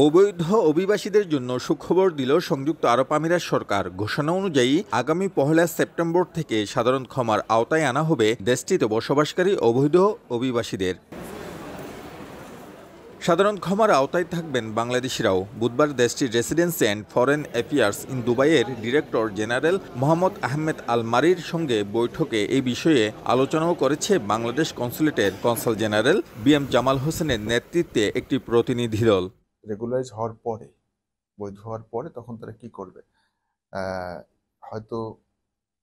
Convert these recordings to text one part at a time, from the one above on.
অবৈধ অভিবাসীদের জন্য সুখবর দিল সংযুক্ত আরব আমিরাত সরকার। ঘোষণা অনুযায়ী আগামী 1 সেপ্টেম্বর থেকে সাধারণ ক্ষমার আওতায় আনা হবে দেশটিতে বসবাসকারী অবৈধ অভিবাসীদের। সাধারণ ক্ষমার আওতায় থাকবেন বাংলাদেশিরাও। বুধবার দেশটির residency and foreign affairs in দুবাইয়ের ডিরেক্টর জেনারেল মোহাম্মদ আহমেদ আল মারির সঙ্গে বৈঠকে এই বিষয়ে আলোচনাও করেছে বাংলাদেশ কনসুলেটের কনসাল জেনারেল BM জামাল হোসেনের নেতৃত্বে একটি প্রতিনিধি দল। রেগুলারাইজ হওয়ার পরে, বৈধ হওয়ার পরে তখন তারা কি করবে, হয়তো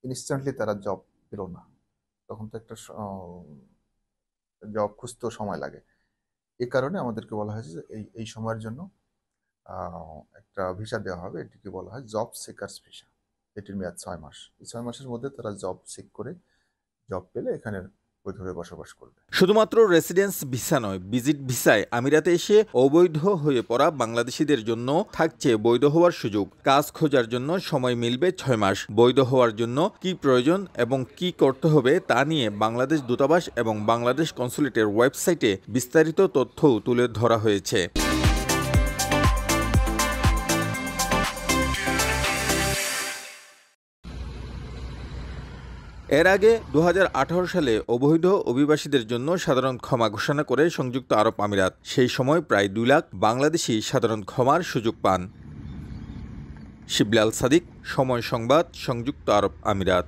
ইনস্ট্যান্টলি তারা জব পেল না, তখন তো একটা জব খুঁজতেও সময় লাগে। এই কারণে আমাদেরকে বলা হয়েছে যে এই সময়ের জন্য একটা ভিসা দেওয়া হবে, এটিকে বলা হয় জব সিকার্স ভিসা। এটির মেয়াদ 6 মাস। এই 6 মাসের মধ্যে তারা জব সিক করে জব পেলে এখানে বৈধভাবে বসবাস করবে। শুধুমাত্র রেসিডেন্স ভিসা নয়, ভিজিট ভিসায় আমিরাতে এসে অবৈধ হয়ে পড়া বাংলাদেশিদের জন্য থাকছে বৈধ হওয়ার সুযোগ। কাজ খোঁজার জন্য সময় মিলবে 6 মাস। বৈধ হওয়ার জন্য কি প্রয়োজন এবং কি করতে হবে তা নিয়ে বাংলাদেশ দূতাবাস এবং বাংলাদেশ কনসুলেটের ওয়েবসাইটে বিস্তারিত তথ্যও তুলে ধরা হয়েছে। এর আগে 2018 সালে অবৈধ অভিবাসীদের জন্য সাধারণ ক্ষমা ঘোষণা করে সংযুক্ত আরব আমিরাত। সেই সময় প্রায় 2 লাখ বাংলাদেশি সাধারণ ক্ষমার সুযোগ পান। শিবলি আল সাদিক, সময় সংবাদ, সংযুক্ত আরব আমিরাত।